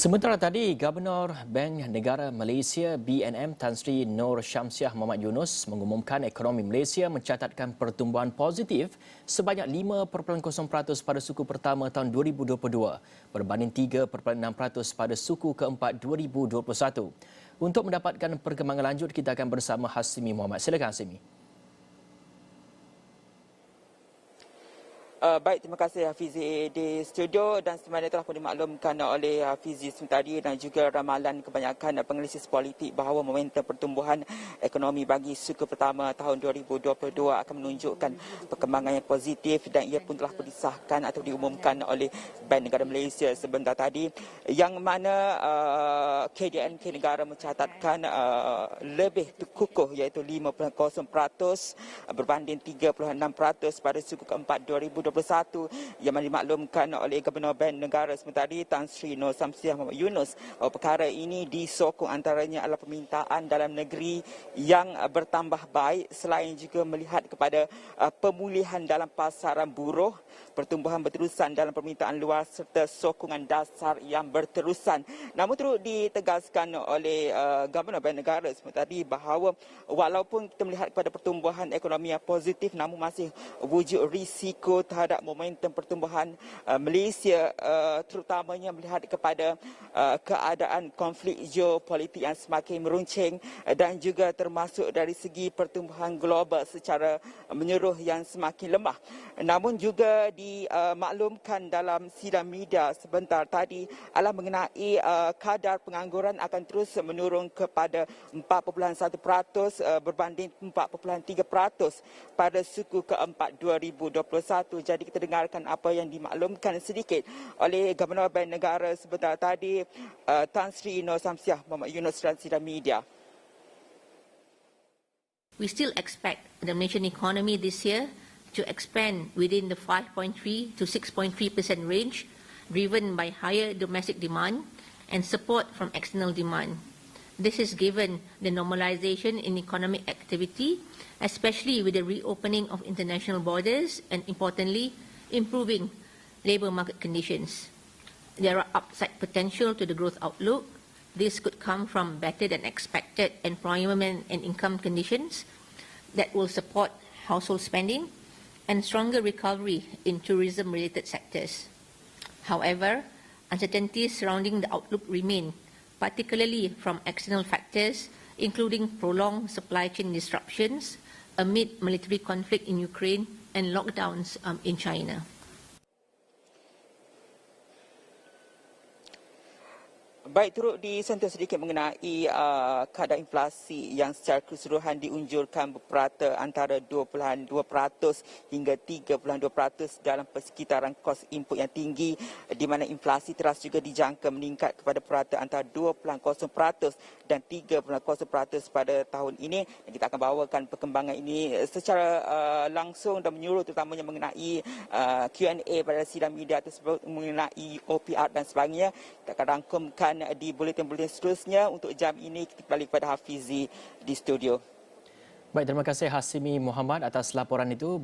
Sementara tadi, Gubernur Bank Negara Malaysia BNM Tan Sri Nur Syamsiah Mohd Yunus mengumumkan ekonomi Malaysia mencatatkan pertumbuhan positif sebanyak 5.0% pada suku pertama tahun 2022 berbanding 3.6% pada suku keempat 2021. Untuk mendapatkan perkembangan lanjut, kita akan bersama Hasimi Mohamad. Silakan Hasimi. Baik, terima kasih Hafizi di studio, dan sebenarnya telah pun dimaklumkan oleh Hafizi tadi dan juga ramalan kebanyakan penganalisis politik bahawa momentum pertumbuhan ekonomi bagi suku pertama tahun 2022 akan menunjukkan perkembangan yang positif, dan ia pun telah disahkan atau diumumkan oleh Bank Negara Malaysia sebentar tadi, yang mana KDNK negara mencatatkan lebih kukuh iaitu 5.0% berbanding 3.6% pada suku keempat 2021 yang dimaklumkan oleh Gubernur Bank Negara sebentar tadi Tan Sri Nur Syamsiah Mohd Yunus. Perkara ini disokong antaranya adalah permintaan dalam negeri yang bertambah baik, selain juga melihat kepada pemulihan dalam pasaran buruh, pertumbuhan berterusan dalam permintaan luar serta sokongan dasar yang berterusan. Namun turut ditegaskan oleh Gubernur Bank Negara sebentar tadi bahawa walaupun kita melihat kepada pertumbuhan ekonomi yang positif, namun masih wujud risiko terhadap momentum pertumbuhan Malaysia, terutamanya melihat kepada keadaan konflik geopolitik yang semakin meruncing, dan juga termasuk dari segi pertumbuhan global secara menyeluruh yang semakin lemah. Namun juga dimaklumkan dalam sidang media sebentar tadi adalah mengenai kadar pengangguran akan terus menurun kepada 4.1% berbanding 4.3% pada suku keempat 2021. Jadi kita dengarkan apa yang dimaklumkan sedikit oleh Gubernur Bank Negara sebentar tadi, Tan Sri Nur Syamsiah Mohd Yunus dalam sidang media. We still expect the Malaysian economy this year to expand within the 5.3 to 6.3% range, driven by higher domestic demand and support from external demand. This is given the normalization in economic activity, especially with the reopening of international borders and, importantly, improving labour market conditions. There are upside potential to the growth outlook. This could come from better than expected employment and income conditions that will support household spending and stronger recovery in tourism-related sectors. However, uncertainties surrounding the outlook remain, particularly from external factors, including prolonged supply chain disruptions amid military conflict in Ukraine and lockdowns in China. Baik, turut disentuh sedikit mengenai kadar inflasi yang secara keseluruhan diunjurkan berpurata antara 2.2% hingga 3.2% dalam persekitaran kos input yang tinggi, di mana inflasi teras juga dijangka meningkat kepada purata antara 2.0% dan 3.0% pada tahun ini. Dan kita akan bawakan perkembangan ini secara langsung dan menyeluruh, terutamanya mengenai Q&A pada sidang media tersebut mengenai OPR dan sebagainya. Kita akan rangkumkan di buletin-buletin seterusnya. Untuk jam ini kita kembali kepada Hafizi di studio. Baik, terima kasih Hasimi Mohamad atas laporan itu.